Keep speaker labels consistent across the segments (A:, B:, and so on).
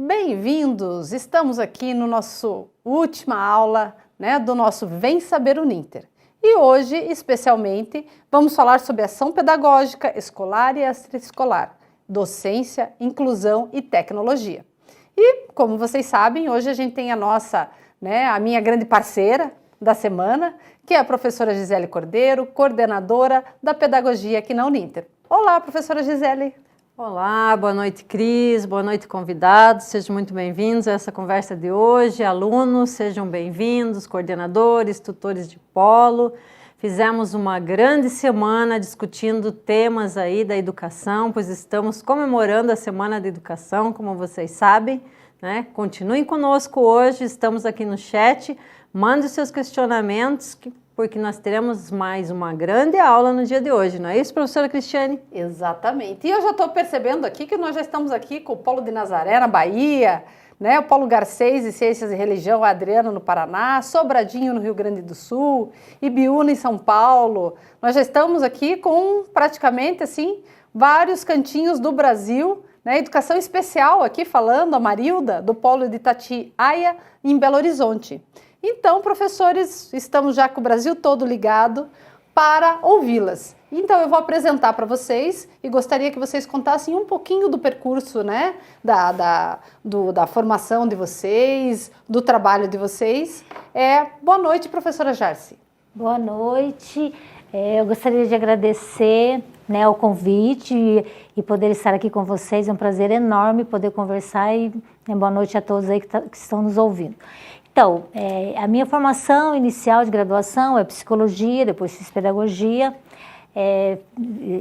A: Bem-vindos! Estamos aqui no nosso última aula, do nosso Vem Saber Uninter. E hoje, especialmente, vamos falar sobre ação pedagógica escolar e extraescolar, docência, inclusão e tecnologia. E, como vocês sabem, hoje a gente tem a minha grande parceira da semana, que é a professora Gisele Cordeiro, coordenadora da pedagogia aqui na Uninter. Olá, professora Gisele!
B: Olá, boa noite, Cris, boa noite, convidados, sejam muito bem-vindos a essa conversa de hoje. Alunos, sejam bem-vindos, coordenadores, tutores de polo. Fizemos uma grande semana discutindo temas aí da educação, pois estamos comemorando a Semana da Educação, como vocês sabem, né? Continuem conosco hoje, estamos aqui no chat, mande os seus questionamentos, porque nós teremos mais uma grande aula no dia de hoje, não é isso, professora Cristiane?
A: Exatamente. E eu já estou percebendo aqui que nós já estamos aqui com o Polo de Nazaré, na Bahia, o Polo Garcês e Ciências e Religião, Adriano, no Paraná, Sobradinho, no Rio Grande do Sul, Ibiúna, em São Paulo. Nós já estamos aqui com praticamente, vários cantinhos do Brasil, educação especial aqui falando, a Marilda, do Polo de Itatiaia, em Belo Horizonte. Então, professores, estamos já com o Brasil todo ligado para ouvi-las. Então, eu vou apresentar para vocês e gostaria que vocês contassem um pouquinho do percurso, da formação de vocês, do trabalho de vocês. Boa noite, professora Jarci.
C: Boa noite. Eu gostaria de agradecer o convite e poder estar aqui com vocês. É um prazer enorme poder conversar e boa noite a todos aí que estão nos ouvindo. Então, a minha formação inicial de graduação é psicologia, depois fiz pedagogia,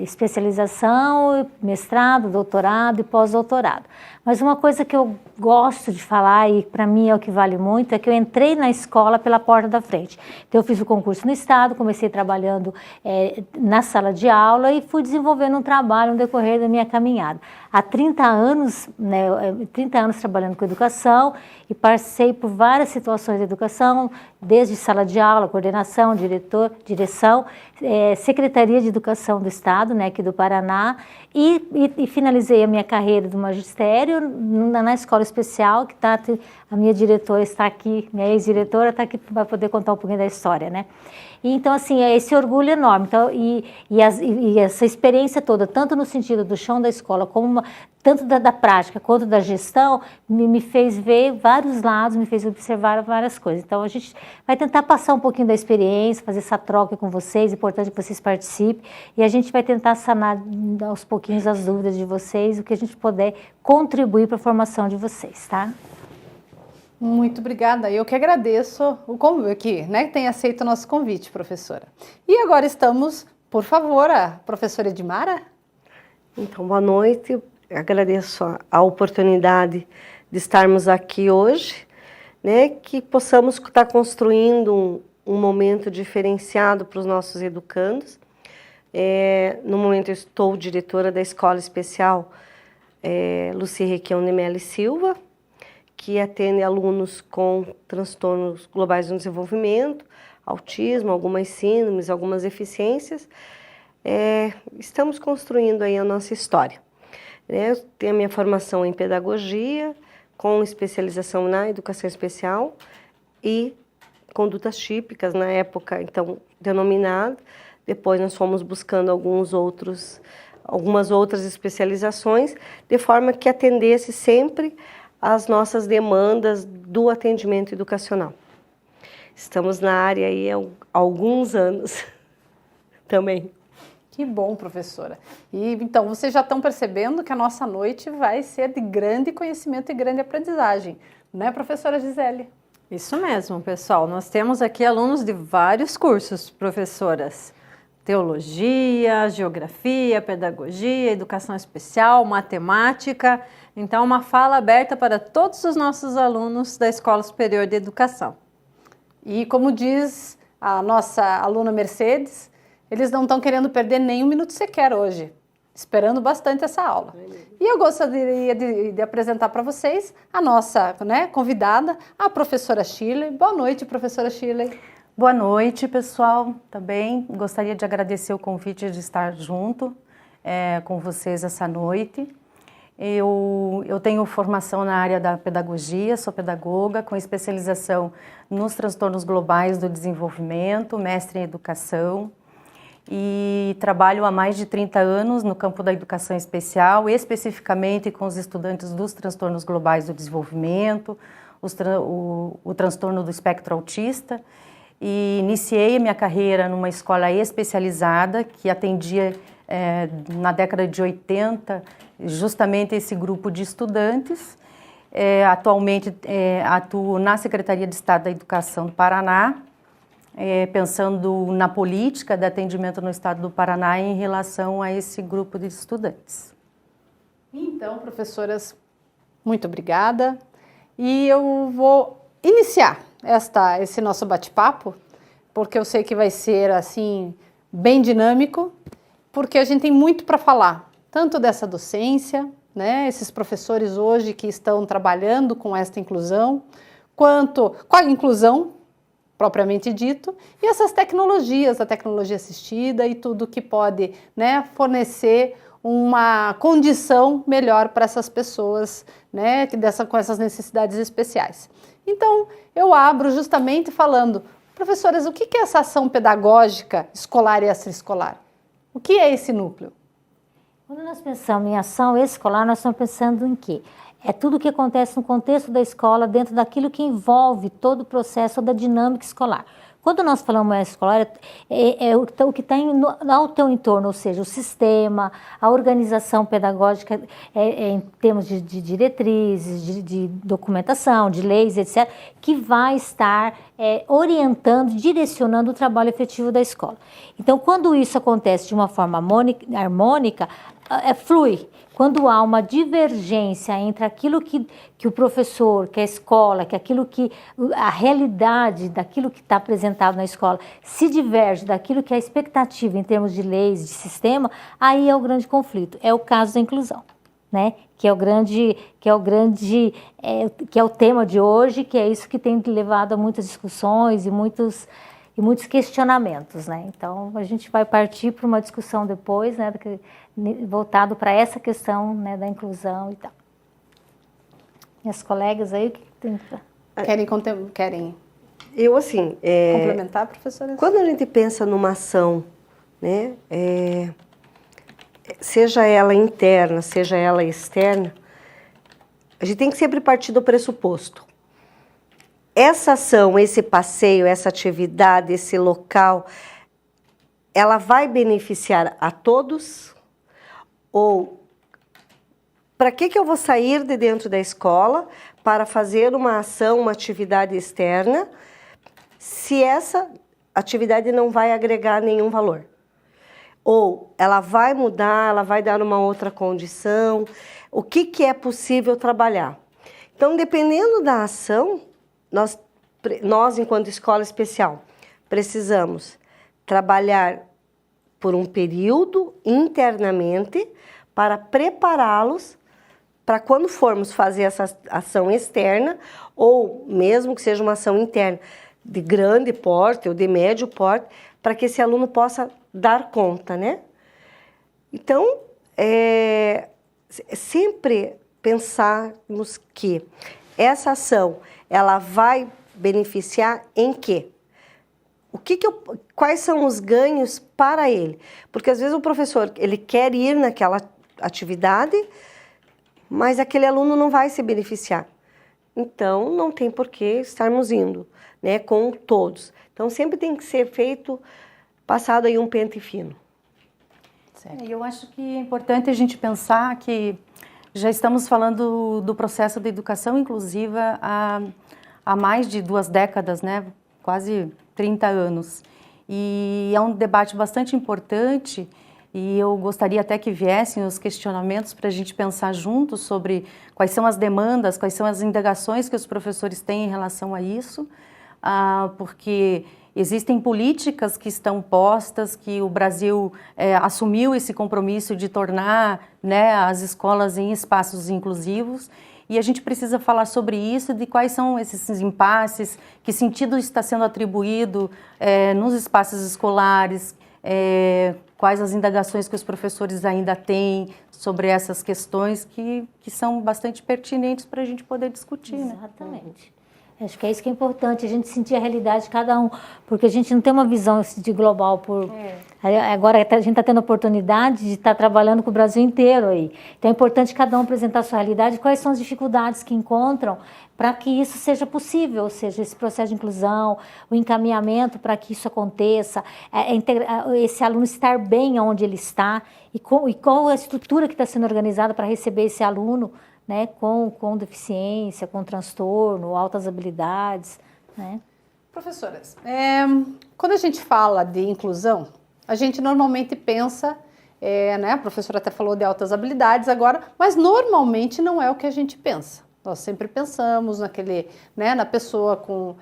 C: especialização, mestrado, doutorado e pós-doutorado. Mas uma coisa que eu gosto de falar, e para mim é o que vale muito, é que eu entrei na escola pela porta da frente. Então eu fiz o concurso no estado, comecei trabalhando na sala de aula e fui desenvolvendo um trabalho no decorrer da minha caminhada. Há 30 anos, 30 anos trabalhando com educação e passei por várias situações de educação, desde sala de aula, coordenação, direção, Secretaria de Educação do Estado, aqui do Paraná, e finalizei a minha carreira do magistério na escola especial, que a minha diretora está aqui, minha ex-diretora está aqui, vai poder contar um pouquinho da história, E, então, é esse orgulho enorme. Então, e essa experiência toda, tanto no sentido do chão da escola, como tanto da prática quanto da gestão, me fez ver vários lados, me fez observar várias coisas. Então, a gente vai tentar passar um pouquinho da experiência, fazer essa troca com vocês, é importante que vocês participem, e a gente vai tentar sanar aos pouquinhos as dúvidas de vocês, o que a gente puder contribuir para a formação de vocês, tá?
A: Muito obrigada. Eu que agradeço o convite, que tem aceito o nosso convite, professora. E agora estamos, por favor, a professora Edmara.
D: Então, boa noite. Agradeço a oportunidade de estarmos aqui hoje, que possamos estar construindo um momento diferenciado para os nossos educandos. No momento eu estou diretora da Escola Especial Luci Requião de Mello e Silva, que atende alunos com transtornos globais do desenvolvimento, autismo, algumas síndromes, algumas deficiências. Estamos construindo aí a nossa história. Eu tenho a minha formação em pedagogia, com especialização na educação especial e condutas típicas, na época, então, denominada. Depois nós fomos buscando algumas outras especializações, de forma que atendesse sempre as nossas demandas do atendimento educacional. Estamos na área aí há alguns anos também.
A: Que bom, professora. E então, vocês já estão percebendo que a nossa noite vai ser de grande conhecimento e grande aprendizagem, não é, professora Gisele?
B: Isso mesmo, pessoal. Nós temos aqui alunos de vários cursos, professoras. Teologia, geografia, pedagogia, educação especial, matemática. Então, uma fala aberta para todos os nossos alunos da Escola Superior de Educação.
A: E como diz a nossa aluna Mercedes, eles não estão querendo perder nem um minuto sequer hoje, esperando bastante essa aula. E eu gostaria de apresentar para vocês a nossa convidada, a professora Shirley. Boa noite, professora Shirley.
E: Boa noite, pessoal. Também gostaria de agradecer o convite de estar junto com vocês essa noite. Eu tenho formação na área da pedagogia, sou pedagoga com especialização nos transtornos globais do desenvolvimento, mestre em educação, e trabalho há mais de 30 anos no campo da educação especial, especificamente com os estudantes dos transtornos globais do desenvolvimento, o transtorno do espectro autista, e iniciei minha carreira numa escola especializada que atendia na década de 80 justamente esse grupo de estudantes. Atualmente atuo na Secretaria de Estado da Educação do Paraná, pensando na política de atendimento no estado do Paraná em relação a esse grupo de estudantes.
A: Então, professoras, muito obrigada. E eu vou iniciar esse nosso bate-papo, porque eu sei que vai ser assim bem dinâmico, porque a gente tem muito para falar, tanto dessa docência, né, esses professores hoje que estão trabalhando com esta inclusão, quanto com a inclusão propriamente dito, e essas tecnologias, a tecnologia assistida e tudo que pode, né, fornecer uma condição melhor para essas pessoas, né, com essas necessidades especiais. Então, eu abro justamente falando, professoras, o que é essa ação pedagógica escolar e extraescolar? O que é esse núcleo?
C: Quando nós pensamos em ação escolar, nós estamos pensando em quê? É tudo o que acontece no contexto da escola, dentro daquilo que envolve todo o processo da dinâmica escolar. Quando nós falamos escolar, é o que está ao teu entorno, ou seja, o sistema, a organização pedagógica em termos de diretrizes, de documentação, de leis, etc., que vai estar orientando, direcionando o trabalho efetivo da escola. Então, quando isso acontece de uma forma harmônica, flui. Quando há uma divergência entre aquilo que o professor, que a escola, que aquilo que a realidade daquilo que está apresentado na escola se diverge daquilo que é a expectativa em termos de leis, de sistema, aí é o grande conflito. É o caso da inclusão, né? Que é o tema de hoje, que é isso que tem levado a muitas discussões e muitos questionamentos, né? Então, a gente vai partir para uma discussão depois, né, voltado para essa questão, né, da inclusão e tal. Minhas colegas aí, o que tem para...
A: Querem
D: Eu, assim...
A: complementar, professora?
D: Quando a gente pensa numa ação, né, seja ela interna, seja ela externa, a gente tem que sempre partir do pressuposto. Essa ação, esse passeio, essa atividade, esse local, ela vai beneficiar a todos? Ou para que eu vou sair de dentro da escola para fazer uma ação, uma atividade externa, se essa atividade não vai agregar nenhum valor? Ou ela vai mudar, ela vai dar uma outra condição? O que é possível trabalhar? Então, dependendo da ação, nós, enquanto escola especial, precisamos trabalhar por um período internamente para prepará-los para quando formos fazer essa ação externa, ou mesmo que seja uma ação interna de grande porte ou de médio porte, para que esse aluno possa dar conta, né? Então, sempre pensarmos que essa ação, ela vai beneficiar em quê? Quais são os ganhos para ele? Porque às vezes o professor, ele quer ir naquela atividade, mas aquele aluno não vai se beneficiar. Então, não tem por que estarmos indo, né, com todos. Então, sempre tem que ser passado aí um pente fino.
E: Eu acho que é importante a gente pensar que já estamos falando do processo de educação inclusiva há mais de 2 décadas, né? Quase 30 anos. E é um debate bastante importante e eu gostaria até que viessem os questionamentos para a gente pensar juntos sobre quais são as demandas, quais são as indagações que os professores têm em relação a isso, porque existem políticas que estão postas, que o Brasil assumiu esse compromisso de tornar, né, as escolas em espaços inclusivos, e a gente precisa falar sobre isso, de quais são esses impasses, que sentido está sendo atribuído nos espaços escolares, quais as indagações que os professores ainda têm sobre essas questões que são bastante pertinentes para a gente poder discutir, né?
C: Exatamente. Acho que é isso que é importante, a gente sentir a realidade de cada um, porque a gente não tem uma visão de global por... Agora a gente está tendo a oportunidade de estar trabalhando com o Brasil inteiro aí. Então é importante cada um apresentar a sua realidade, quais são as dificuldades que encontram para que isso seja possível, ou seja, esse processo de inclusão, o encaminhamento para que isso aconteça, esse aluno estar bem onde ele está e qual a estrutura que está sendo organizada para receber esse aluno, né, com deficiência, com transtorno, altas habilidades, né?
A: Professoras, quando a gente fala de inclusão, a gente normalmente pensa, né, a professora até falou de altas habilidades agora, mas normalmente não é o que a gente pensa. Nós sempre pensamos na pessoa com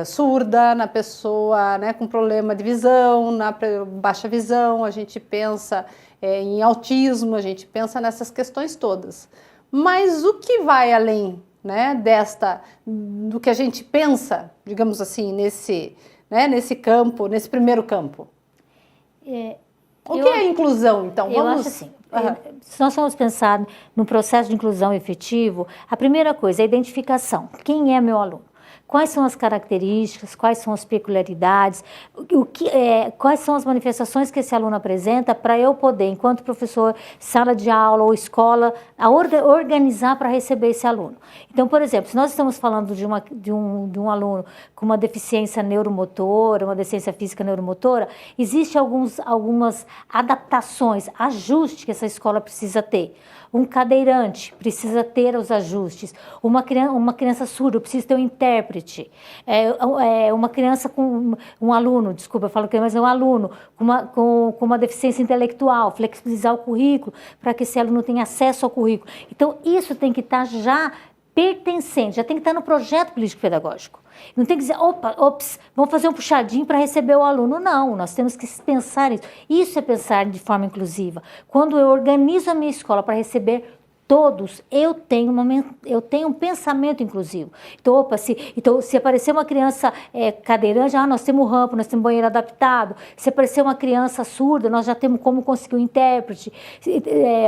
A: surda, na pessoa, né, com problema de visão, na baixa visão, a gente pensa em autismo, a gente pensa nessas questões todas. Mas o que vai além, né, do que a gente pensa, digamos assim, nesse campo, nesse primeiro campo? O que é inclusão, então?
C: Eu acho assim, se nós formos pensar no processo de inclusão efetivo, a primeira coisa é a identificação. Quem é meu aluno? Quais são as características, quais são as peculiaridades, quais são as manifestações que esse aluno apresenta para eu poder, enquanto professor, sala de aula ou escola, organizar para receber esse aluno. Então, por exemplo, se nós estamos falando de um aluno com uma deficiência neuromotora, uma deficiência física neuromotora, existem algumas adaptações, ajustes que essa escola precisa ter. Um cadeirante precisa ter os ajustes. Uma criança surda precisa ter um intérprete. Uma criança com um aluno, desculpa, eu falo que mas é um aluno com uma deficiência intelectual, flexibilizar o currículo para que esse aluno tenha acesso ao currículo. Então, isso tem que estar já pertencente, já tem que estar no projeto político-pedagógico. Não tem que dizer, vamos fazer um puxadinho para receber o aluno. Não, nós temos que pensar isso. Isso é pensar de forma inclusiva. Quando eu organizo a minha escola para receber todos, eu tenho um pensamento inclusivo. Então, se aparecer uma criança cadeirante, nós temos rampa, nós temos banheiro adaptado. Se aparecer uma criança surda, nós já temos como conseguir um intérprete.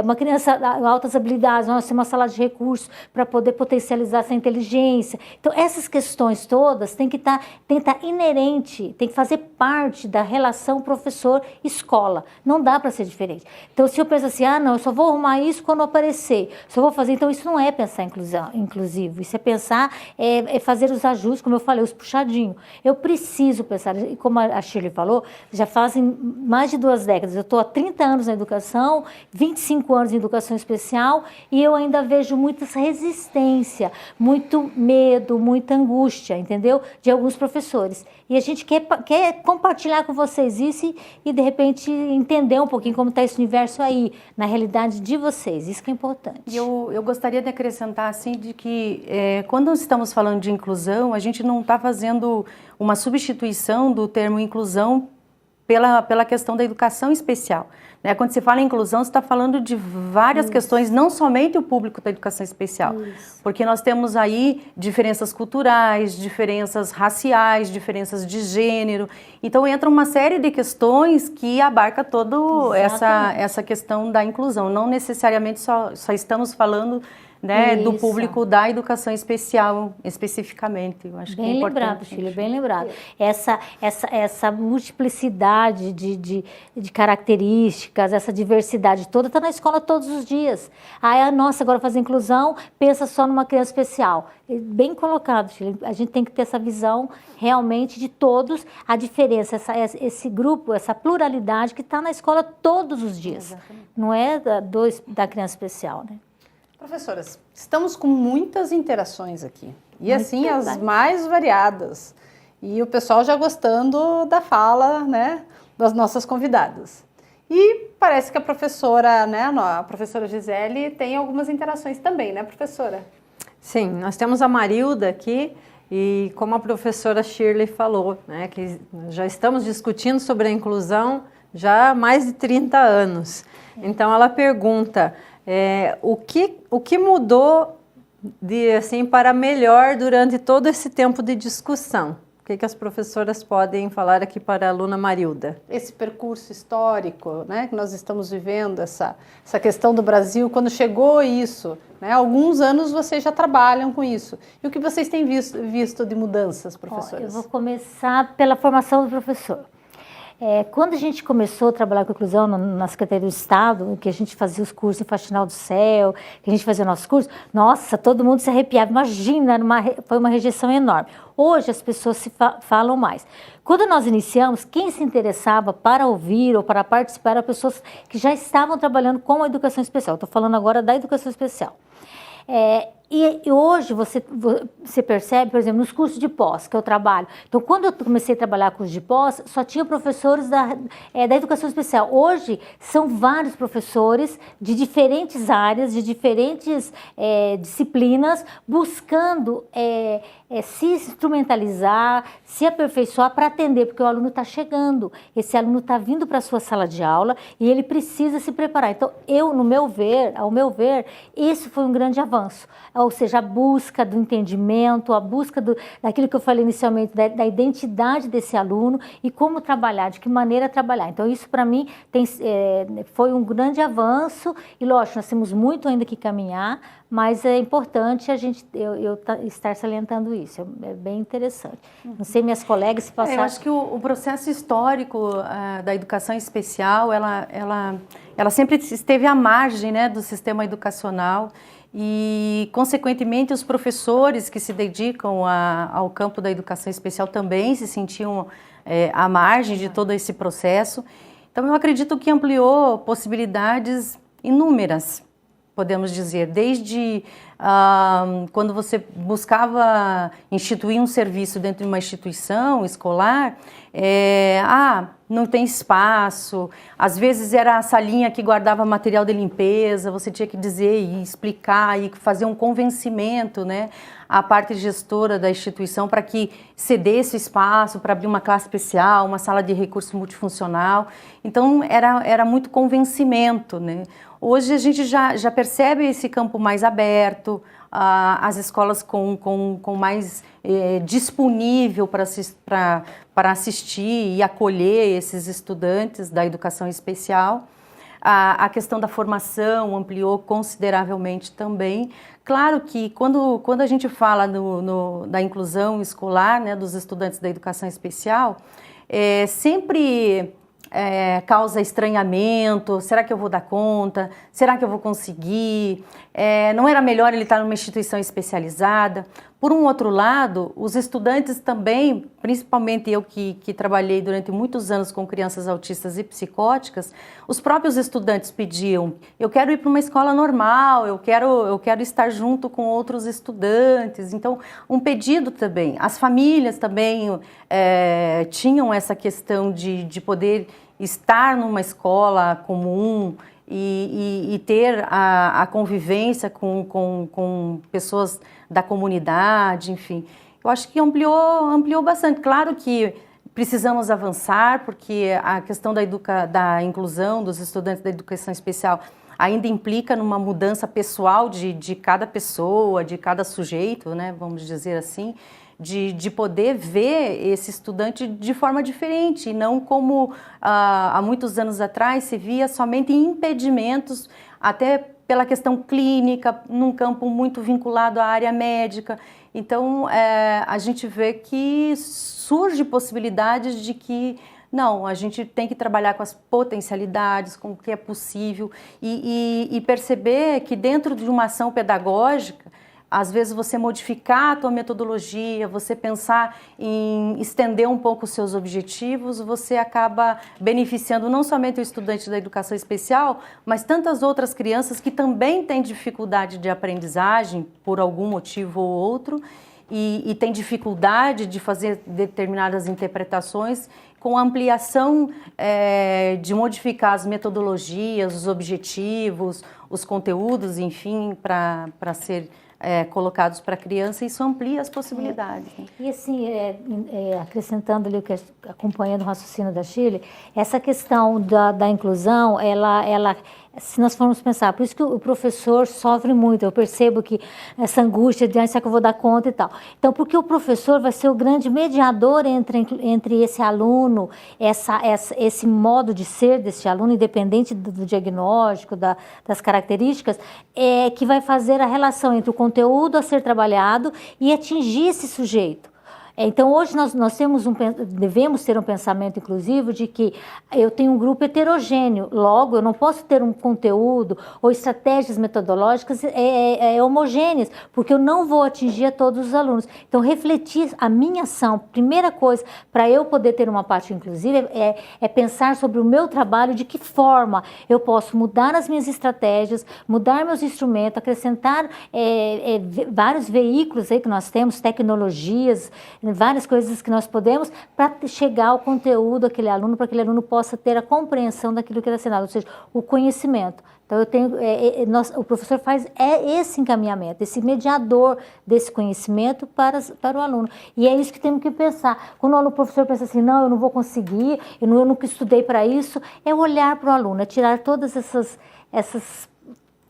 C: Uma criança de altas habilidades, nós temos uma sala de recursos para poder potencializar essa inteligência. Então, essas questões todas têm que estar inerente, tem que fazer parte da relação professor-escola. Não dá para ser diferente. Então, se eu penso assim, não, eu só vou arrumar isso quando aparecer. Só vou fazer, então isso não é pensar inclusivo, isso é pensar, fazer os ajustes, como eu falei, os puxadinhos. Eu preciso pensar, e como a Shirley falou, já fazem mais de 2 décadas, eu estou há 30 anos na educação, 25 anos em educação especial, e eu ainda vejo muita resistência, muito medo, muita angústia, entendeu? De alguns professores. E a gente quer compartilhar com vocês isso e de repente, entender um pouquinho como está esse universo aí, na realidade de vocês, isso que é importante.
E: E eu gostaria de acrescentar, assim, de que quando estamos falando de inclusão, a gente não está fazendo uma substituição do termo inclusão pela questão da educação especial. Né? Quando se fala em inclusão, você está falando de várias questões, não somente o público da educação especial. Porque nós temos aí diferenças culturais, diferenças raciais, diferenças de gênero. Então, entra uma série de questões que abarca toda essa questão da inclusão. Não necessariamente só estamos falando, né, do público da educação especial, especificamente. Eu acho que é importante.
C: Bem lembrado, filha, bem lembrado. Essa multiplicidade de características, essa diversidade toda está na escola todos os dias. Nossa, agora fazer inclusão, pensa só numa criança especial. Bem colocado, filha. A gente tem que ter essa visão realmente de todos, a diferença, esse grupo, essa pluralidade que está na escola todos os dias. Exatamente. Não é da criança especial, né?
A: Professoras, estamos com muitas interações aqui, e assim as mais variadas, e o pessoal já gostando da fala, né, das nossas convidadas. E parece que a professora, né, a professora Gisele tem algumas interações também, né, professora?
B: Sim, nós temos a Marilda aqui, e como a professora Shirley falou, né, que já estamos discutindo sobre a inclusão já há mais de 30 anos. Então ela pergunta... o que mudou para melhor durante todo esse tempo de discussão? O que as professoras podem falar aqui para a aluna Marilda?
A: Esse percurso histórico, né, que nós estamos vivendo, essa questão do Brasil, quando chegou isso, né, há alguns anos vocês já trabalham com isso. E o que vocês têm visto de mudanças, professoras?
C: Eu vou começar pela formação do professor. Quando a gente começou a trabalhar com inclusão na Secretaria do Estado, que a gente fazia os cursos em Faxinal do Céu, que a gente fazia nossos cursos, nossa, todo mundo se arrepiava. Imagina, foi uma rejeição enorme. Hoje as pessoas falam mais. Quando nós iniciamos, quem se interessava para ouvir ou para participar eram pessoas que já estavam trabalhando com a educação especial. Estou falando agora da educação especial. E hoje você percebe, por exemplo, nos cursos de pós que eu trabalho. Então, quando eu comecei a trabalhar cursos de pós, só tinha professores da educação especial. Hoje, são vários professores de diferentes áreas, de diferentes disciplinas, buscando se instrumentalizar, se aperfeiçoar para atender, porque o aluno está chegando, esse aluno está vindo para a sua sala de aula e ele precisa se preparar. Então, ao meu ver, isso foi um grande avanço. Ou seja, a busca do entendimento, a busca daquilo que eu falei inicialmente, da identidade desse aluno e como trabalhar, de que maneira trabalhar. Então, isso para mim foi um grande avanço e, lógico, nós temos muito ainda que caminhar, mas é importante eu estar salientando isso, é bem interessante. Não sei, minhas colegas se passaram...
E: Eu acho que o processo histórico da educação especial, ela sempre esteve à margem, né, do sistema educacional e, consequentemente, os professores que se dedicam ao campo da educação especial também se sentiam à margem de todo esse processo. Então, eu acredito que ampliou possibilidades inúmeras, podemos dizer, desde quando você buscava instituir um serviço dentro de uma instituição escolar, não tem espaço, às vezes era a salinha que guardava material de limpeza, você tinha que dizer e explicar e fazer um convencimento, né, à parte gestora da instituição para que cedesse espaço para abrir uma classe especial, uma sala de recurso multifuncional. Então era muito convencimento, né? Hoje a gente já percebe esse campo mais aberto, as escolas com mais disponível para assistir e acolher esses estudantes da educação especial. A questão da formação ampliou consideravelmente também. Claro que quando a gente fala da inclusão escolar, né, dos estudantes da educação especial, sempre... causa estranhamento, será que eu vou dar conta? Será que eu vou conseguir? Não era melhor ele estar numa instituição especializada? Por um outro lado, os estudantes também, principalmente eu que trabalhei durante muitos anos com crianças autistas e psicóticas, os próprios estudantes pediam, eu quero ir para uma escola normal, eu quero estar junto com outros estudantes. Então, um pedido também. As famílias também tinham essa questão de poder estar numa escola comum e ter a convivência com pessoas da comunidade, enfim. Eu acho que ampliou bastante. Claro que precisamos avançar, porque a questão da inclusão dos estudantes da educação especial ainda implica numa mudança pessoal de cada pessoa, de cada sujeito, né, vamos dizer assim, de poder ver esse estudante de forma diferente, e não como há muitos anos atrás se via somente impedimentos, até pela questão clínica, num campo muito vinculado à área médica. Então, a gente vê que surge possibilidades de que, não, a gente tem que trabalhar com as potencialidades, com o que é possível, e perceber que dentro de uma ação pedagógica, às vezes você modificar a tua metodologia, você pensar em estender um pouco os seus objetivos, você acaba beneficiando não somente o estudante da educação especial, mas tantas outras crianças que também têm dificuldade de aprendizagem por algum motivo ou outro e têm dificuldade de fazer determinadas interpretações, com a ampliação de modificar as metodologias, os objetivos, os conteúdos, enfim, para ser colocados para a criança, isso amplia as possibilidades. Né?
C: E assim, acrescentando ali, acompanhando o raciocínio da Shirley, essa questão da inclusão, ela se nós formos pensar, por isso que o professor sofre muito, eu percebo que essa angústia de, será que eu vou dar conta e tal. Então, porque o professor vai ser o grande mediador entre esse aluno, esse modo de ser desse aluno, independente do diagnóstico, das características, que vai fazer a relação entre o conteúdo a ser trabalhado e atingir esse sujeito. Então, hoje nós devemos ter um pensamento inclusivo de que eu tenho um grupo heterogêneo, logo eu não posso ter um conteúdo ou estratégias metodológicas homogêneas, porque eu não vou atingir a todos os alunos. Então, refletir a minha ação, primeira coisa, para eu poder ter uma parte inclusiva, é pensar sobre o meu trabalho, de que forma eu posso mudar as minhas estratégias, mudar meus instrumentos, acrescentar vários veículos aí que nós temos, tecnologias, várias coisas que nós podemos para chegar ao conteúdo daquele aluno, para que aquele aluno possa ter a compreensão daquilo que está ensinado, ou seja, o conhecimento. Então, o professor faz esse encaminhamento, esse mediador desse conhecimento para o aluno. E é isso que temos que pensar. Quando o professor pensa assim, não, eu não vou conseguir, eu nunca estudei para isso, é olhar para o aluno, é tirar todas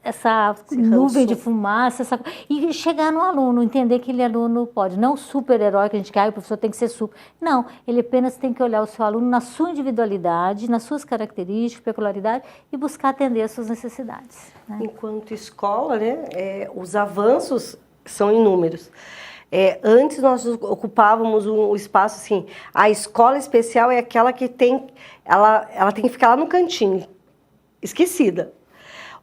C: essa nuvem de fumaça, e chegar no aluno, entender que aquele aluno pode, não super-herói que a gente quer, o professor tem que ser super, não, ele apenas tem que olhar o seu aluno na sua individualidade, nas suas características, peculiaridade e buscar atender às suas necessidades. Né?
D: Enquanto escola, né, os avanços são inúmeros. Antes nós ocupávamos um espaço assim, a escola especial é aquela que ela tem que ficar lá no cantinho, esquecida.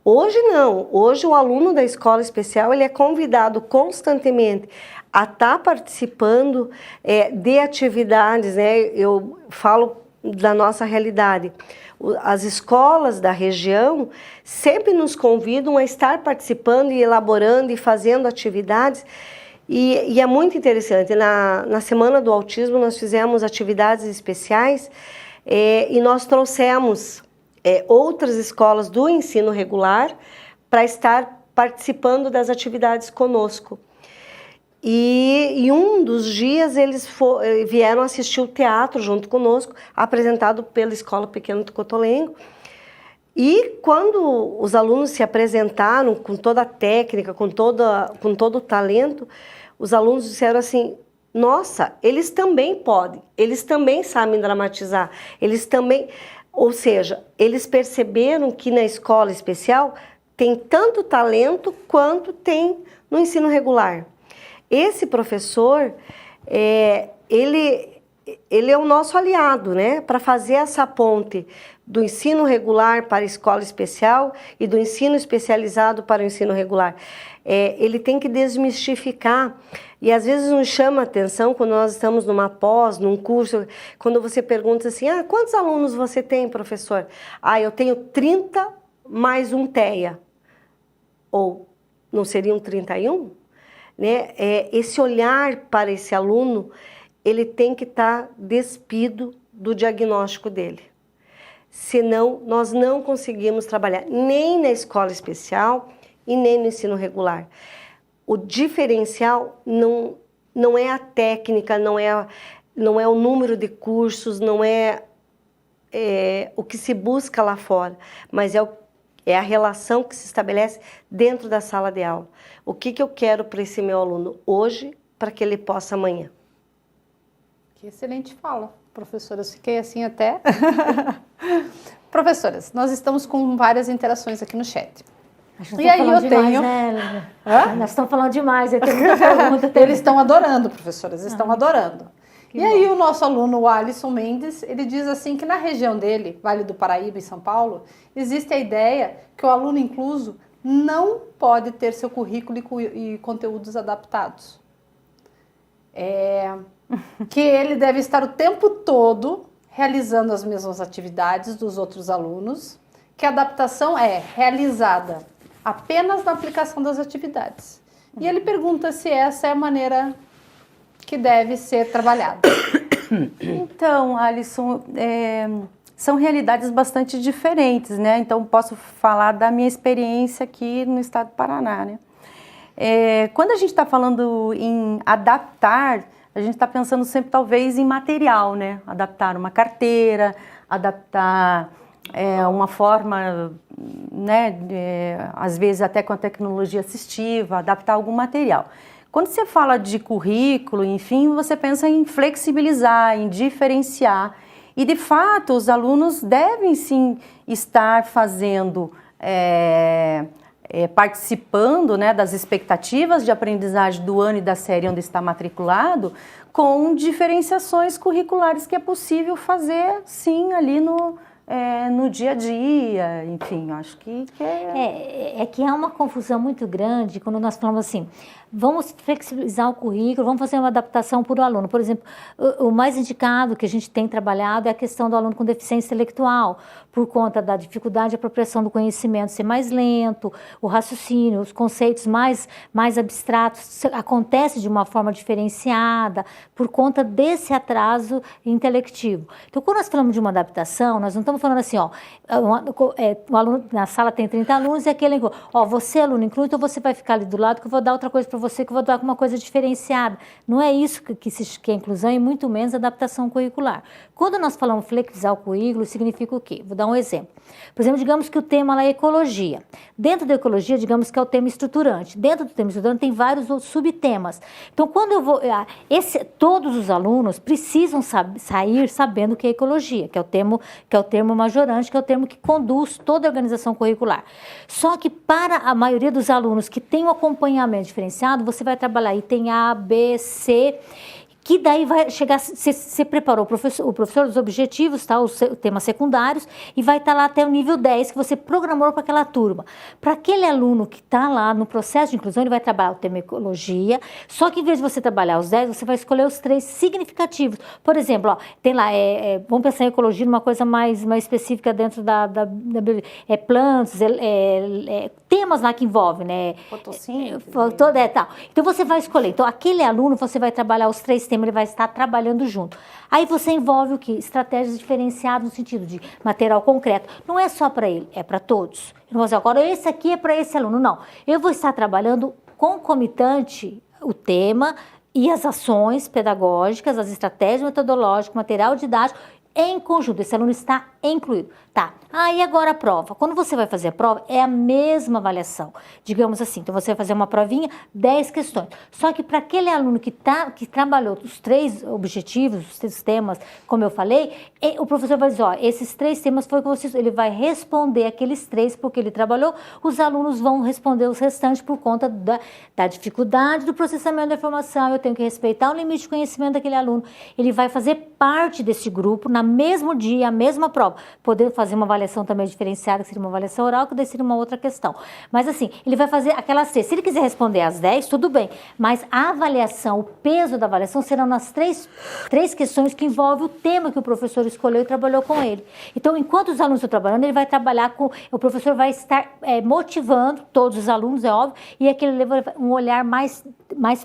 D: Hoje não, hoje o aluno da escola especial ele é convidado constantemente a estar participando de atividades, né? Eu falo da nossa realidade. As escolas da região sempre nos convidam a estar participando e elaborando e fazendo atividades. E é muito interessante, na Semana do Autismo nós fizemos atividades especiais e nós trouxemos outras escolas do ensino regular para estar participando das atividades conosco. E um dos dias eles vieram assistir o teatro junto conosco, apresentado pela Escola Pequeno do Cotolengo. E quando os alunos se apresentaram com toda a técnica, com todo o talento, os alunos disseram assim, nossa, eles também podem, eles também sabem dramatizar, eles também... Ou seja, eles perceberam que na escola especial tem tanto talento quanto tem no ensino regular. Esse professor, ele é o nosso aliado, né? Para fazer essa ponte do ensino regular para a escola especial e do ensino especializado para o ensino regular. Ele tem que desmistificar, e às vezes nos chama a atenção quando nós estamos numa pós, num curso, quando você pergunta assim, quantos alunos você tem, professor? Eu tenho 30 mais um TEA. Ou não seriam 31? Né? Esse olhar para esse aluno, ele tem que estar despido do diagnóstico dele. Senão, nós não conseguimos trabalhar nem na escola especial e nem no ensino regular. O diferencial não é a técnica, não é o número de cursos, não é o que se busca lá fora, mas é a relação que se estabelece dentro da sala de aula. O que eu quero para esse meu aluno hoje, para que ele possa amanhã.
A: Que excelente fala, professora. Eu fiquei assim até... Professoras, nós estamos com várias interações aqui no chat.
C: E aí eu tenho... Né? Nós estamos falando demais, eu tenho muita pergunta.
A: Eles estão adorando, professoras, estão adorando. E aí o nosso aluno, o Alisson Mendes, ele diz assim que na região dele, Vale do Paraíba, em São Paulo, existe a ideia que o aluno incluso não pode ter seu currículo e conteúdos adaptados. Que ele deve estar o tempo todo realizando as mesmas atividades dos outros alunos, que a adaptação é realizada apenas na aplicação das atividades. E ele pergunta se essa é a maneira que deve ser trabalhada.
E: Então, Alisson, são realidades bastante diferentes, né? Então, posso falar da minha experiência aqui no estado do Paraná, né? Quando a gente está falando em adaptar, a gente está pensando sempre, talvez, em material, né? Adaptar uma carteira, adaptar uma forma, né, às vezes até com a tecnologia assistiva, adaptar algum material. Quando você fala de currículo, enfim, você pensa em flexibilizar, em diferenciar. E, de fato, os alunos devem, sim, estar fazendo, participando, né, das expectativas de aprendizagem do ano e da série onde está matriculado, com diferenciações curriculares que é possível fazer, sim, ali no dia a dia, enfim, acho que
C: É que há uma confusão muito grande quando nós falamos assim, vamos flexibilizar o currículo, vamos fazer uma adaptação para o aluno. Por exemplo, o mais indicado que a gente tem trabalhado é a questão do aluno com deficiência intelectual, por conta da dificuldade de apropriação do conhecimento ser mais lento, o raciocínio, os conceitos mais abstratos acontecem de uma forma diferenciada, por conta desse atraso intelectivo. Então, quando nós falamos de uma adaptação, nós não estamos falando assim, ó, o aluno na sala tem 30 alunos e aquele, ó, você aluno incluído, então você vai ficar ali do lado que eu vou dar outra coisa para você, que eu vou dar uma coisa diferenciada. Não é isso que é inclusão e muito menos adaptação curricular. Quando nós falamos flexibilizar o currículo, significa o quê? Vou dar um exemplo. Por exemplo, digamos que o tema lá é ecologia. Dentro da ecologia, digamos que é o tema estruturante. Dentro do tema estruturante tem vários outros subtemas. Então, quando eu vou... todos os alunos precisam sair sabendo o que é ecologia, que é o termo majorante, que é o termo que conduz toda a organização curricular. Só que para a maioria dos alunos que tem um acompanhamento diferenciado, você vai trabalhar item A, B, C, que daí vai chegar, você preparou o professor dos objetivos, tá, os temas secundários, e vai estar lá até o nível 10, que você programou para aquela turma. Para aquele aluno que está lá no processo de inclusão, ele vai trabalhar o tema ecologia, só que em vez de você trabalhar os 10, você vai escolher os 3 significativos. Por exemplo, ó, tem lá, vamos pensar em ecologia numa coisa mais específica dentro da plantas, temas lá que envolvem, né?
E: Fotossíntese.
C: Tal. Então, você vai escolher. Então, aquele aluno, você vai trabalhar os 3 temas, ele vai estar trabalhando junto. Aí você envolve o quê? Estratégias diferenciadas no sentido de material concreto. Não é só para ele, é para todos. Eu não vou dizer, agora esse aqui é para esse aluno. Não. Eu vou estar trabalhando concomitante o tema e as ações pedagógicas, as estratégias metodológicas, material didático, em conjunto. Esse aluno está incluído. Tá. E agora a prova. Quando você vai fazer a prova, é a mesma avaliação. Digamos assim, então você vai fazer uma provinha, 10 questões. Só que para aquele aluno que trabalhou os 3 objetivos, os 3 temas, como eu falei, o professor vai dizer, ó, esses 3 temas foi que você... Ele vai responder aqueles 3 porque ele trabalhou, os alunos vão responder os restantes por conta da dificuldade do processamento da informação. Eu tenho que respeitar o limite de conhecimento daquele aluno. Ele vai fazer parte desse grupo, no mesmo dia, a mesma prova, podendo fazer uma avaliação também diferenciada, que seria uma avaliação oral, que daí seria uma outra questão. Mas assim, ele vai fazer aquelas 3. Se ele quiser responder às 10, tudo bem. Mas a avaliação, o peso da avaliação serão nas 3 questões que envolvem o tema que o professor escolheu e trabalhou com ele. Então, enquanto os alunos estão trabalhando, ele vai trabalhar com... O professor vai estar motivando todos os alunos, é óbvio, e aquele leva um olhar mais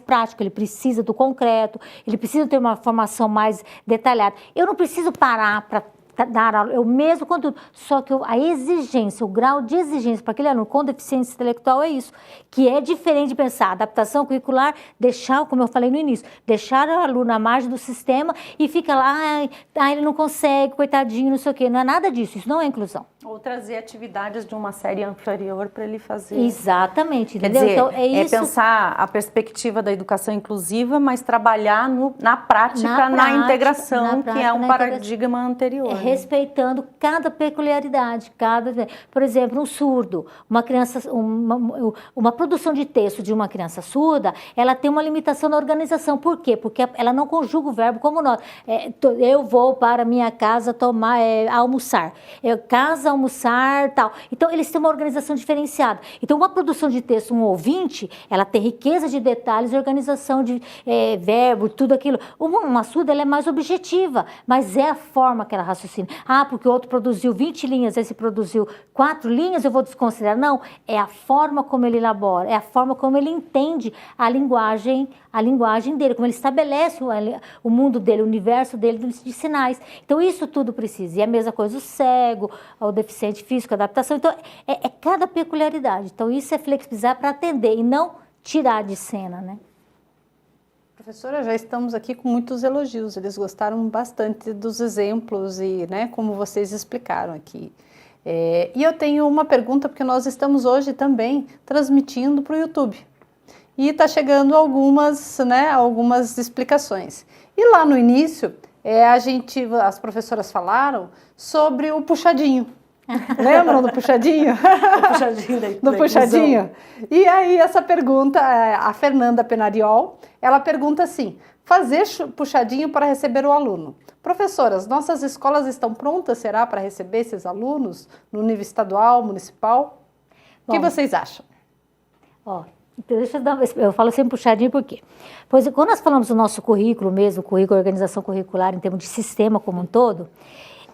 C: prático. Ele precisa do concreto, ele precisa ter uma formação mais detalhada. Eu não preciso parar para dar o mesmo conteúdo, só que a exigência, o grau de exigência para aquele aluno com deficiência intelectual é isso, que é diferente de pensar adaptação curricular, deixar, como eu falei no início, deixar o aluno à margem do sistema e fica lá, ele não consegue, coitadinho, não sei o quê, não é nada disso, isso não é inclusão.
E: Ou trazer atividades de uma série inferior para ele fazer.
C: Exatamente, entendeu?
E: Quer dizer,
C: então, é isso.
E: Pensar a perspectiva da educação inclusiva, mas trabalhar na prática, na integração, que é um paradigma anterior.
C: Respeitando cada peculiaridade, por exemplo, um surdo, uma criança, uma produção de texto de uma criança surda, ela tem uma limitação na organização. Por quê? Porque ela não conjuga o verbo como nós. Eu vou para minha casa almoçar. Casa, almoçar, tal. Então, eles têm uma organização diferenciada. Então, uma produção de texto, um ouvinte, ela tem riqueza de detalhes, organização de verbo, tudo aquilo. Uma surda, ela é mais objetiva, mas é a forma que ela raciocina. Porque o outro produziu 20 linhas, esse produziu 4 linhas, eu vou desconsiderar. Não, é a forma como ele elabora, é a forma como ele entende a linguagem dele, como ele estabelece o mundo dele, o universo dele de sinais. Então, isso tudo precisa. E a mesma coisa o cego, o deficiente físico, a adaptação. Então, é cada peculiaridade. Então, isso é flexibilizar para atender e não tirar de cena, né?
A: Professora, já estamos aqui com muitos elogios, eles gostaram bastante dos exemplos e, né, como vocês explicaram aqui. E eu tenho uma pergunta, porque nós estamos hoje também transmitindo para o YouTube. E está chegando algumas explicações. E lá no início, as professoras falaram sobre o puxadinho. Lembram do puxadinho?
E: O puxadinho
A: do puxadinho. E aí essa pergunta, a Fernanda Penariol, ela pergunta assim: fazer puxadinho para receber o aluno. Professoras, nossas escolas estão prontas, será, para receber esses alunos no nível estadual, municipal? O que vocês acham?
C: Então eu falo sempre puxadinho por quê? Pois quando nós falamos do nosso currículo mesmo, currículo, organização curricular em termos de sistema como um todo,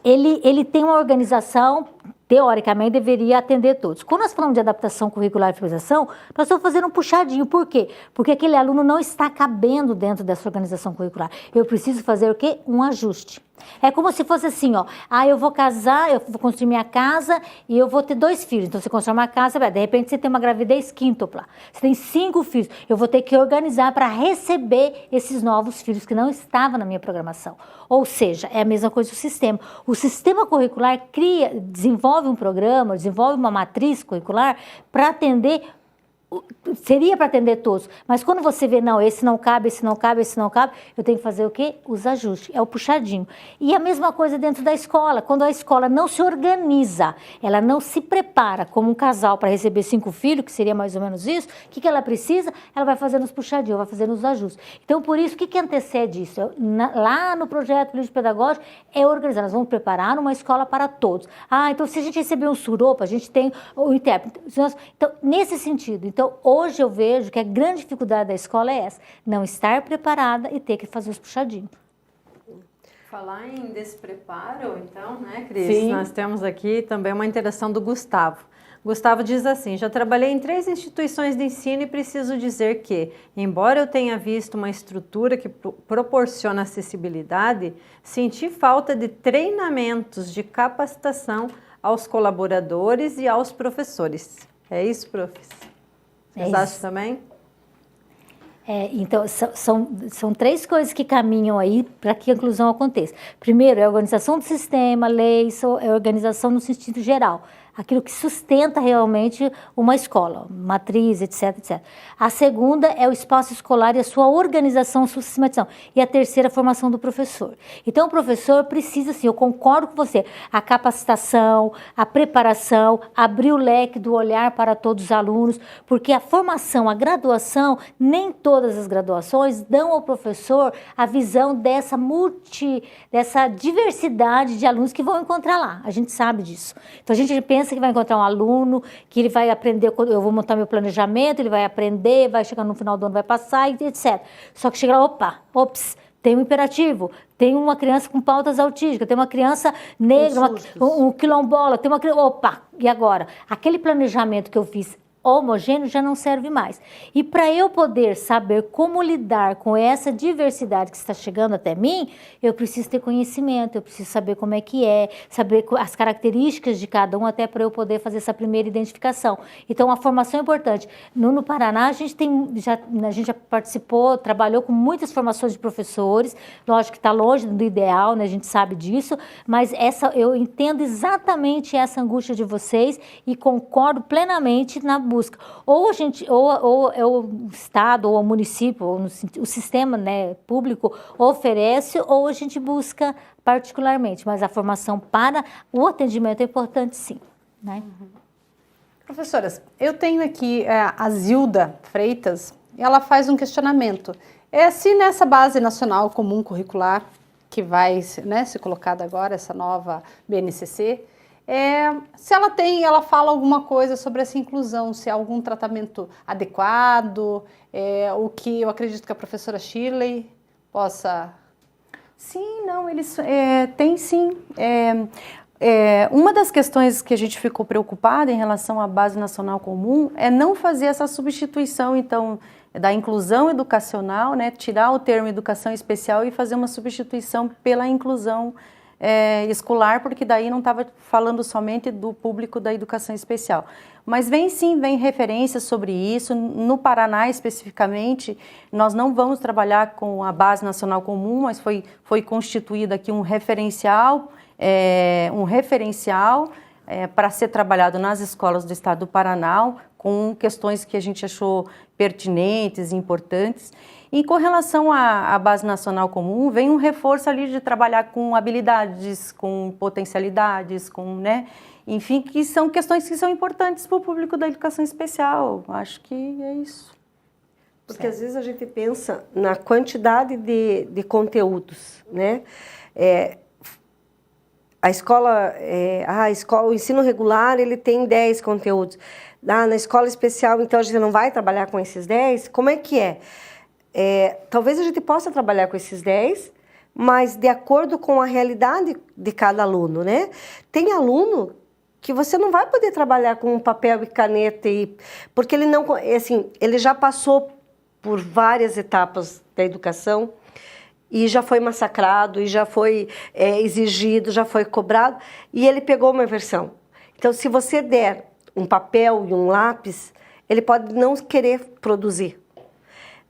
C: ele tem uma organização, teoricamente, deveria atender todos. Quando nós falamos de adaptação curricular e flexibilização, nós estamos fazendo um puxadinho. Por quê? Porque aquele aluno não está cabendo dentro dessa organização curricular. Eu preciso fazer o quê? Um ajuste. É como se fosse assim, eu vou casar, eu vou construir minha casa e eu vou ter 2 filhos. Então, você constrói uma casa, de repente você tem uma gravidez quíntupla. Você tem 5 filhos. Eu vou ter que organizar para receber esses novos filhos que não estavam na minha programação. Ou seja, é a mesma coisa do sistema. O sistema curricular desenvolve um programa, desenvolve uma matriz curricular para atender. Seria para atender todos, mas quando você vê, não, esse não cabe, esse não cabe, esse não cabe, eu tenho que fazer o quê? Os ajustes, é o puxadinho. E a mesma coisa dentro da escola, quando a escola não se organiza, ela não se prepara como um casal para receber 5 filhos, que seria mais ou menos isso, o que ela precisa? Ela vai fazendo os puxadinhos, vai fazendo os ajustes. Então, por isso, o que antecede isso? Lá no projeto político pedagógico, é organizar, nós vamos preparar uma escola para todos. Então se a gente receber um suropa, a gente tem o intérprete. Então, nesse sentido, então, hoje eu vejo que a grande dificuldade da escola é essa, não estar preparada e ter que fazer os puxadinhos.
B: Falar em despreparo, então, né, Cris?
A: Sim.
B: Nós temos aqui também uma interação do Gustavo. Gustavo diz assim: já trabalhei em 3 instituições de ensino e preciso dizer que, embora eu tenha visto uma estrutura que proporciona acessibilidade, senti falta de treinamentos de capacitação aos colaboradores e aos professores. É isso, profs? Vocês acham também?
C: Então, são 3 coisas que caminham aí para que a inclusão aconteça. Primeiro, é a organização do sistema, leis, é a organização no sentido geral. Aquilo que sustenta realmente uma escola, matriz, etc, etc. A segunda é o espaço escolar e a sua organização, sua sistematização. E a terceira, a formação do professor. Então, o professor precisa, sim, eu concordo com você, a capacitação, a preparação, abrir o leque do olhar para todos os alunos, porque a formação, a graduação, nem todas as graduações dão ao professor a visão dessa diversidade de alunos que vão encontrar lá. A gente sabe disso. Então, a gente pensa que vai encontrar um aluno, que ele vai aprender, eu vou montar meu planejamento, ele vai aprender, vai chegar no final do ano, vai passar, etc. Só que chega lá, tem um imperativo, tem uma criança com pautas autísticas, tem uma criança negra, um quilombola, tem uma criança, e agora? Aquele planejamento que eu fiz homogêneo já não serve mais. E para eu poder saber como lidar com essa diversidade que está chegando até mim, eu preciso ter conhecimento, eu preciso saber como é que é, saber as características de cada um, até para eu poder fazer essa primeira identificação. Então, a formação é importante. No Paraná, a gente já participou, trabalhou com muitas formações de professores, lógico que está longe do ideal, né? A gente sabe disso, mas eu entendo exatamente essa angústia de vocês e concordo plenamente na busca. Ou é o Estado, ou o município, ou o sistema, né, público oferece, ou a gente busca particularmente. Mas a formação para o atendimento é importante, sim. Né?
A: Professoras, eu tenho aqui a Zilda Freitas, e ela faz um questionamento. Se nessa base nacional comum curricular, que vai, né, ser colocada agora, essa nova BNCC, se ela fala alguma coisa sobre essa inclusão, se há algum tratamento adequado, o que eu acredito que a professora Shirley possa...
E: Sim, não, eles têm sim. Uma das questões que a gente ficou preocupada em relação à base nacional comum é não fazer essa substituição, então, da inclusão educacional, né, tirar o termo educação especial e fazer uma substituição pela inclusão escolar, porque daí não estava falando somente do público da educação especial. Mas vem referências sobre isso. No Paraná, especificamente, nós não vamos trabalhar com a Base Nacional Comum, mas foi constituído aqui um referencial para ser trabalhado nas escolas do estado do Paraná, com questões que a gente achou pertinentes e importantes. E com relação à Base Nacional Comum, vem um reforço ali de trabalhar com habilidades, com potencialidades, enfim, que são questões que são importantes para o público da educação especial. Acho que é isso.
D: Porque às vezes a gente pensa na quantidade de conteúdos, né? O ensino regular, ele tem 10 conteúdos. Na escola especial, então, a gente não vai trabalhar com esses 10? Como é que é? Talvez a gente possa trabalhar com esses 10, mas de acordo com a realidade de cada aluno, né? Tem aluno que você não vai poder trabalhar com papel e caneta, porque ele não, assim, ele já passou por várias etapas da educação, e já foi massacrado, e já foi exigido, já foi cobrado, e ele pegou uma versão. Então, se você der um papel e um lápis, ele pode não querer produzir,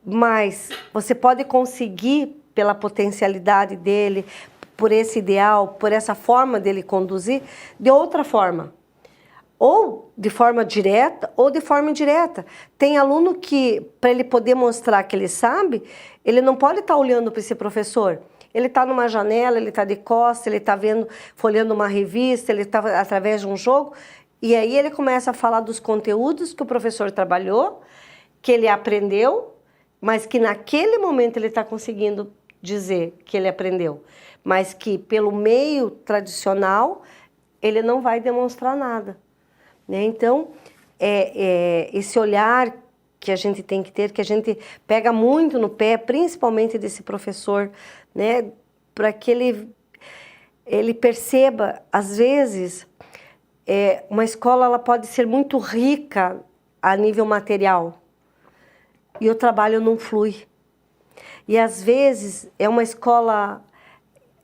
D: mas você pode conseguir, pela potencialidade dele, por esse ideal, por essa forma dele conduzir, de outra forma. Ou de forma direta, ou de forma indireta. Tem aluno que, para ele poder mostrar que ele sabe, ele não pode estar olhando para esse professor. Ele está numa janela, ele está de costas, ele está folheando uma revista, ele está através de um jogo, e aí ele começa a falar dos conteúdos que o professor trabalhou, que ele aprendeu, mas que naquele momento ele está conseguindo dizer que ele aprendeu, mas que pelo meio tradicional ele não vai demonstrar nada. Então, esse olhar que a gente tem que ter, que a gente pega muito no pé, principalmente desse professor, né, para que ele perceba, às vezes, uma escola ela pode ser muito rica a nível material e o trabalho não flui. E, às vezes, é uma escola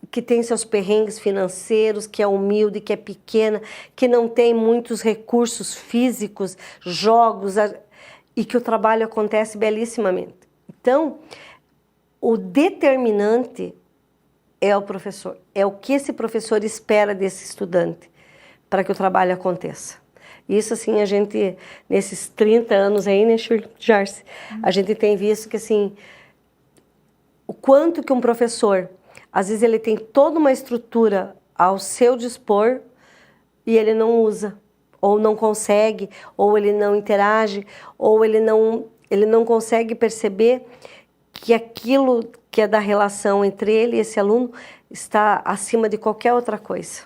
D: que tem seus perrengues financeiros, que é humilde, que é pequena, que não tem muitos recursos físicos, jogos, e que o trabalho acontece belíssimamente. Então, o determinante é o professor, é o que esse professor espera desse estudante para que o trabalho aconteça. Isso, assim, a gente, nesses 30 anos aí, né, Jarce, a gente tem visto que, assim, o quanto que um professor, às vezes ele tem toda uma estrutura ao seu dispor e ele não usa, ou não consegue, ou ele não interage, ou ele não consegue perceber que aquilo que é da relação entre ele e esse aluno está acima de qualquer outra coisa.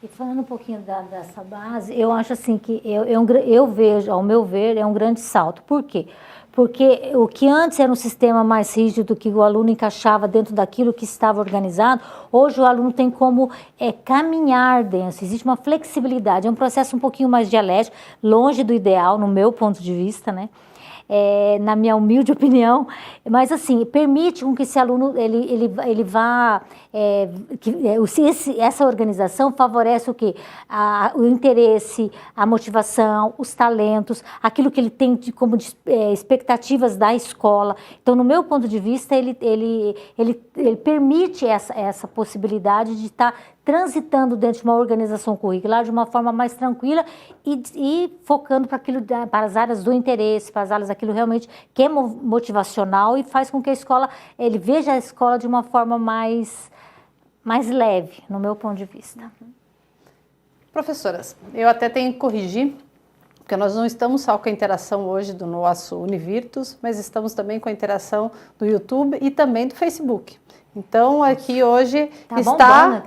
C: E falando um pouquinho dessa base, eu acho assim que eu vejo, ao meu ver, é um grande salto. Por quê? Porque o que antes era um sistema mais rígido, que o aluno encaixava dentro daquilo que estava organizado, hoje o aluno tem como caminhar dentro, existe uma flexibilidade, é um processo um pouquinho mais dialético, longe do ideal, no meu ponto de vista, né? Na minha humilde opinião, mas assim, permite com que esse aluno ele vá, essa organização favorece o quê? O interesse, a motivação, os talentos, aquilo que ele tem como expectativas da escola. Então, no meu ponto de vista, ele permite essa possibilidade de estar transitando dentro de uma organização curricular de uma forma mais tranquila e focando para as áreas do interesse, para as áreas daquilo realmente que é motivacional e faz com que a escola, ele veja a escola de uma forma mais leve, no meu ponto de vista.
A: Professoras, eu até tenho que corrigir, porque nós não estamos só com a interação hoje do nosso Univirtus, mas estamos também com a interação do YouTube e também do Facebook. Então, aqui hoje está...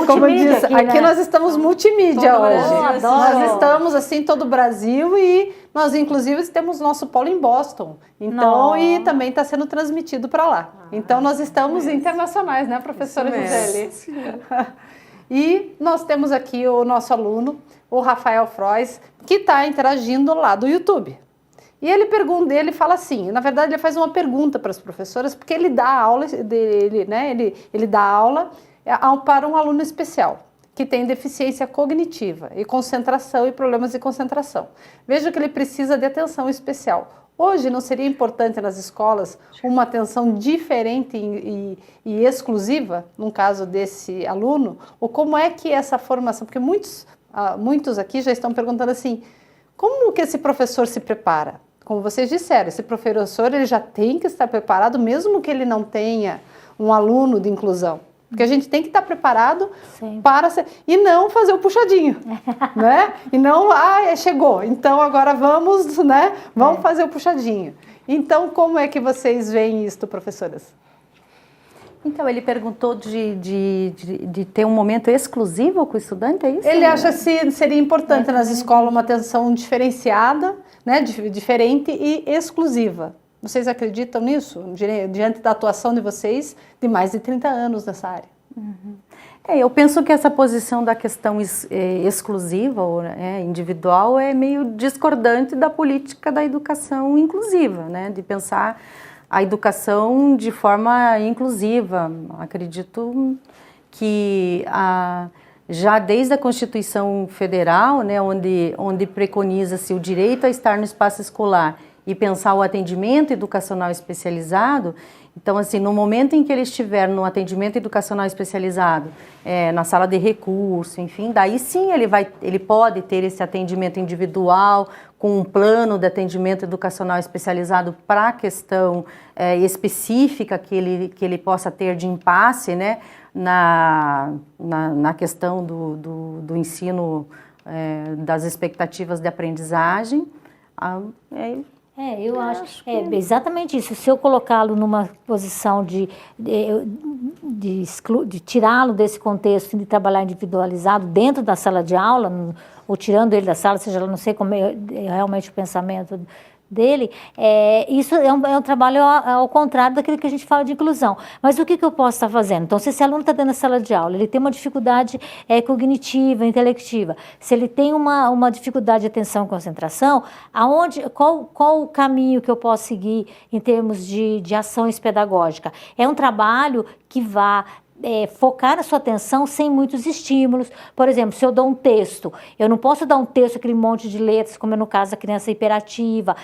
A: Como eu disse, aqui nós estamos multimídia hoje. Nós estamos, assim, todo o Brasil e nós, inclusive, temos nosso polo em Boston. Então, e também está sendo transmitido para lá. Então, nós estamos internacionais, né, professora Gisele? E nós temos aqui o nosso aluno, o Rafael Frois, que está interagindo lá do YouTube. E ele pergunta, ele fala assim, na verdade ele faz uma pergunta para as professoras, porque ele dá aula, ele dá aula para um aluno especial, que tem deficiência cognitiva e concentração e problemas de concentração. Veja que ele precisa de atenção especial. Hoje não seria importante nas escolas uma atenção diferente e exclusiva, no caso desse aluno? Ou como é que essa formação, porque muitos aqui já estão perguntando assim, como que esse professor se prepara? Como vocês disseram, esse professor ele já tem que estar preparado, mesmo que ele não tenha um aluno de inclusão. Porque a gente tem que estar preparado para e não fazer o puxadinho, né? E não, chegou, então agora vamos, né? Vamos fazer o puxadinho. Então, como é que vocês veem isso, professoras?
E: Então, ele perguntou de ter um momento exclusivo com o estudante, é isso?
A: Ele acha que seria importante nas escolas uma atenção diferenciada, né? Diferente e exclusiva. Vocês acreditam nisso? Diante da atuação de vocês de mais de 30 anos nessa área.
E: Eu penso que essa posição da questão exclusiva ou individual é meio discordante da política da educação inclusiva, né? De pensar a educação de forma inclusiva. Acredito que já desde a Constituição Federal, né, onde preconiza-se o direito a estar no espaço escolar e pensar o atendimento educacional especializado, então, assim, no momento em que ele estiver no atendimento educacional especializado, na sala de recurso, enfim, daí sim ele pode ter esse atendimento individual, com um plano de atendimento educacional especializado para a questão específica que ele possa ter de impasse, né, na questão do ensino, das expectativas de aprendizagem.
C: Eu acho que é exatamente isso. Se eu colocá-lo numa posição de tirá-lo desse contexto de trabalhar individualizado dentro da sala de aula, ou tirando ele da sala, seja, não sei como é realmente o pensamento dele, isso é um trabalho ao contrário daquilo que a gente fala de inclusão. Mas o que eu posso estar fazendo? Então, se esse aluno está dentro da sala de aula, ele tem uma dificuldade cognitiva, intelectiva, se ele tem uma dificuldade de atenção e concentração, qual o caminho que eu posso seguir em termos de ações pedagógicas? É um trabalho que vá focar a sua atenção sem muitos estímulos. Por exemplo, se eu dou um texto, eu não posso dar um texto, aquele monte de letras, como é no caso da criança hiperativa,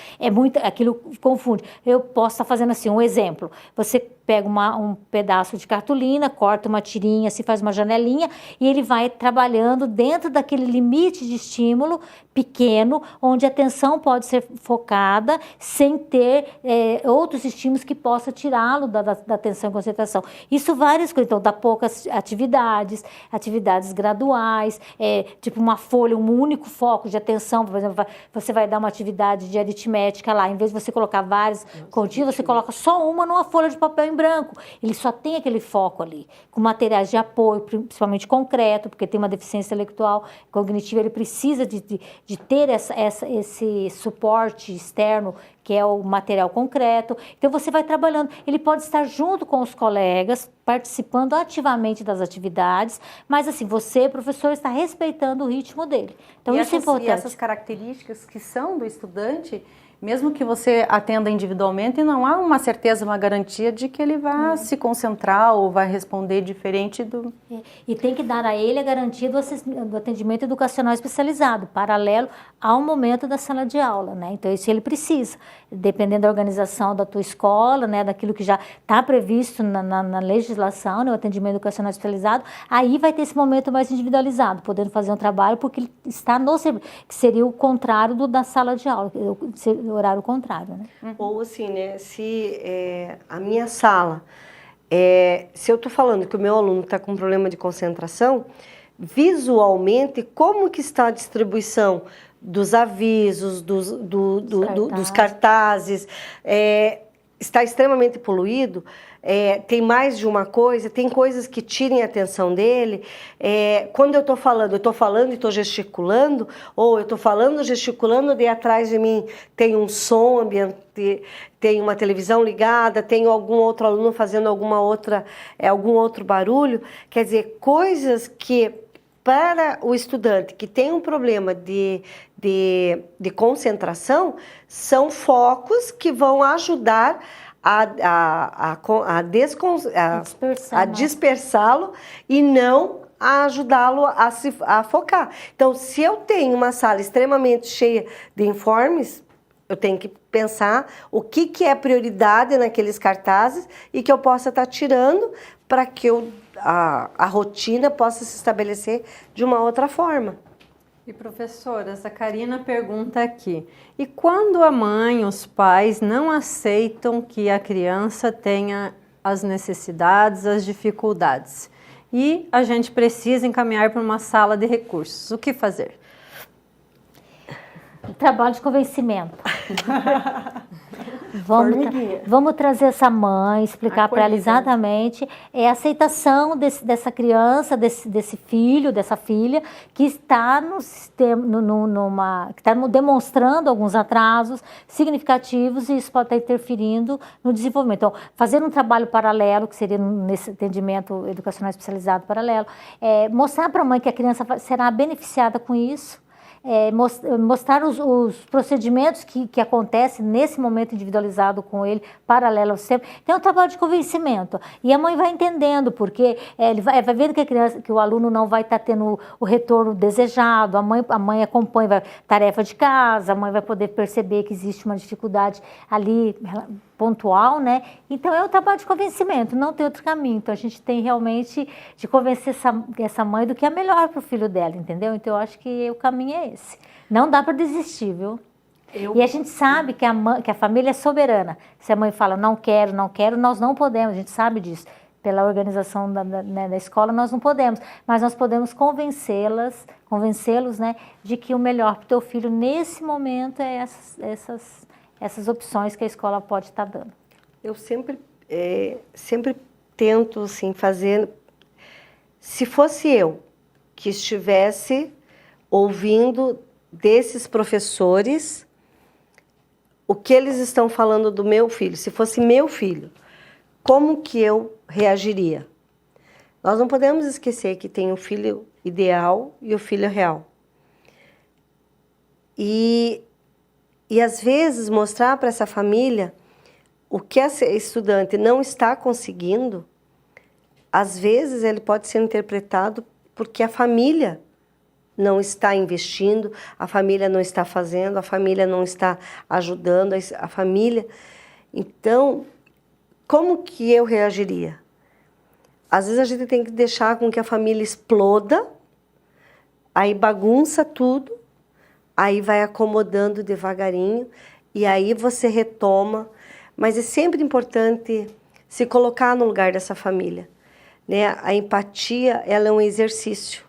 C: aquilo confunde. Eu posso estar fazendo assim, um exemplo. Você pega um pedaço de cartolina, corta uma tirinha, se faz uma janelinha, e ele vai trabalhando dentro daquele limite de estímulo pequeno, onde a atenção pode ser focada sem ter outros estímulos que possa tirá-lo da atenção e concentração. Isso várias coisas. Então, dá poucas atividades graduais, tipo uma folha, um único foco de atenção. Por exemplo, você vai dar uma atividade de aritmética lá, em vez de você colocar várias contínuas, você coloca só uma numa folha de papel em branco. Ele só tem aquele foco ali, com materiais de apoio, principalmente concreto, porque tem uma deficiência intelectual, cognitiva, ele precisa de ter esse suporte externo, que é o material concreto. Então, você vai trabalhando. Ele pode estar junto com os colegas, participando ativamente das atividades, mas, assim, você, professor, está respeitando o ritmo dele. Então, isso é importante.
E: E essas características que são do estudante, mesmo que você atenda individualmente, não há uma certeza, uma garantia de que ele vai se concentrar ou vai responder diferente do...
C: E tem que dar a ele a garantia do atendimento educacional especializado, paralelo ao momento da sala de aula, né? Então, isso ele precisa, dependendo da organização da tua escola, né? Daquilo que já está previsto na legislação, né? O atendimento educacional especializado, aí vai ter esse momento mais individualizado, podendo fazer um trabalho, porque ele está no serviço, que seria o contrário da sala de aula, o horário contrário, né?
D: Ou assim, né, se a minha sala, se eu estou falando que o meu aluno está com problema de concentração, visualmente, como que está a distribuição dos avisos, dos cartazes, está extremamente poluído, tem mais de uma coisa, tem coisas que tirem a atenção dele. Quando eu estou falando e estou gesticulando, ou eu estou falando, gesticulando, e atrás de mim tem um som ambiente, tem uma televisão ligada, tem algum outro aluno fazendo algum outro barulho. Quer dizer, coisas que para o estudante que tem um problema de concentração, são focos que vão ajudar a dispersá-lo e não a ajudá-lo a focar. Então, se eu tenho uma sala extremamente cheia de informes, eu tenho que pensar o que é prioridade naqueles cartazes e que eu possa estar tirando para que a rotina possa se estabelecer de uma outra forma.
B: E professora, essa Karina pergunta aqui, e quando a mãe, os pais não aceitam que a criança tenha as necessidades, as dificuldades, e a gente precisa encaminhar para uma sala de recursos, o que fazer?
C: Trabalho de convencimento. Vamos trazer essa mãe, explicar para ela exatamente a aceitação dessa criança, desse filho, dessa filha, que está no sistema, que está demonstrando alguns atrasos significativos e isso pode estar interferindo no desenvolvimento. Então, fazer um trabalho paralelo, que seria nesse atendimento educacional especializado paralelo, mostrar para a mãe que a criança será beneficiada com isso. Mostrar os procedimentos que acontecem nesse momento individualizado com ele, paralelo ao sistema. Então, é um trabalho de convencimento. E a mãe vai entendendo, porque ele vai vendo que o aluno não vai estar tendo o retorno desejado, a mãe acompanha, tarefa de casa, a mãe vai poder perceber que existe uma dificuldade ali pontual, né? Então, é um trabalho de convencimento, não tem outro caminho. Então, a gente tem realmente de convencer essa mãe do que é melhor para o filho dela, entendeu? Então, eu acho que o caminho é esse. Não dá para desistir, viu? E a gente sabe que a família é soberana. Se a mãe fala, não quero, nós não podemos, a gente sabe disso. Pela organização da escola, nós não podemos. Mas nós podemos convencê-los, né, de que o melhor para o teu filho, nesse momento, é essas opções que a escola pode estar dando.
D: Eu sempre tento, assim, fazer... Se fosse eu que estivesse ouvindo desses professores o que eles estão falando do meu filho, se fosse meu filho, como que eu reagiria? Nós não podemos esquecer que tem o filho ideal e o filho real. E às vezes mostrar para essa família o que esse estudante não está conseguindo, às vezes ele pode ser interpretado porque a família não está investindo, a família não está fazendo, a família não está ajudando, a família... Então, como que eu reagiria? Às vezes a gente tem que deixar com que a família exploda, aí bagunça tudo, aí vai acomodando devagarinho, e aí você retoma. Mas é sempre importante se colocar no lugar dessa família, né? A empatia, ela é um exercício.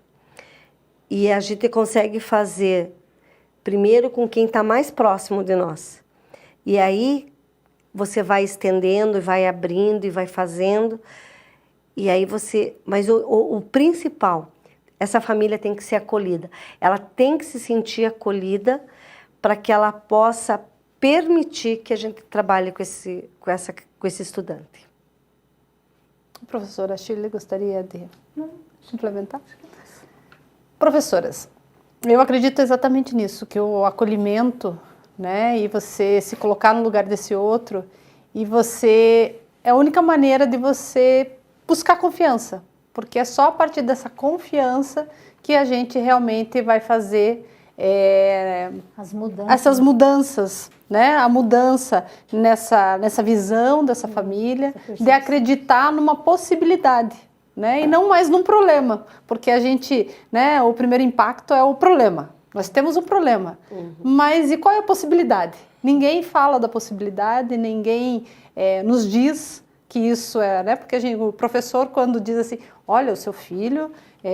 D: E a gente consegue fazer primeiro com quem está mais próximo de nós. E aí você vai estendendo, e vai abrindo, e vai fazendo. E aí você... Mas o principal, essa família tem que ser acolhida. Ela tem que se sentir acolhida para que ela possa permitir que a gente trabalhe com esse estudante.
A: Professora Shirley, gostaria de complementar? Professoras, eu acredito exatamente nisso, que o acolhimento, né, e você se colocar no lugar desse outro, e você... É a única maneira de você buscar confiança, porque é só a partir dessa confiança que a gente realmente vai fazer essas mudanças, né? A mudança nessa visão dessa família, de acreditar numa possibilidade, né? E não mais num problema, porque a gente, né, o primeiro impacto é o problema. Nós temos um problema, mas e qual é a possibilidade? Ninguém fala da possibilidade, ninguém nos diz que isso é, né? Porque o professor, quando diz assim, olha, o seu filho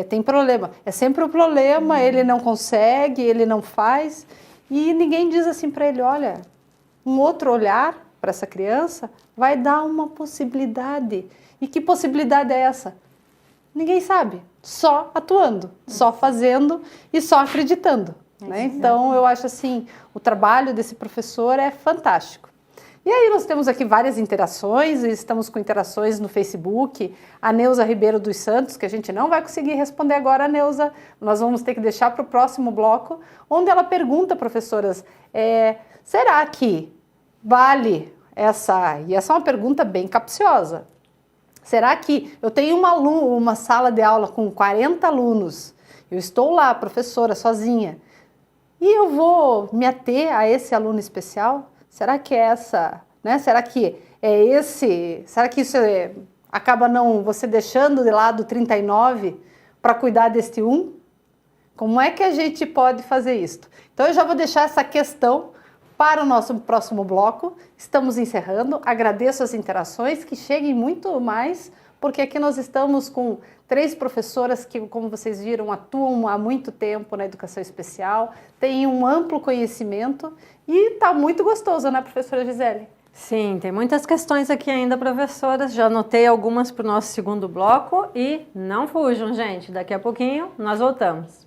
A: tem problema, é sempre o problema, ele não consegue, ele não faz, e ninguém diz assim para ele, olha, um outro olhar para essa criança vai dar uma possibilidade. E que possibilidade é essa? Ninguém sabe, só atuando, só fazendo e só acreditando, né? Então, eu acho assim, o trabalho desse professor é fantástico. E aí nós temos aqui várias interações, estamos com interações no Facebook, a Neuza Ribeiro dos Santos, que a gente não vai conseguir responder agora, Neuza, nós vamos ter que deixar para o próximo bloco, onde ela pergunta, professoras, será que vale essa, e essa é uma pergunta bem capciosa, será que eu tenho uma sala de aula com 40 alunos, eu estou lá, professora, sozinha, e eu vou me ater a esse aluno especial? Será que é essa, né? Será que é esse, será que isso acaba não você deixando de lado 39 para cuidar deste um? Como é que a gente pode fazer isso? Então eu já vou deixar essa questão para o nosso próximo bloco. Estamos encerrando. Agradeço as interações, que cheguem muito mais, porque aqui nós estamos com 3 professoras que, como vocês viram, atuam há muito tempo na educação especial, têm um amplo conhecimento e está muito gostoso, né, professora Gisele?
B: Sim, tem muitas questões aqui ainda, professoras. Já anotei algumas para o nosso segundo bloco e não fujam, gente. Daqui a pouquinho nós voltamos.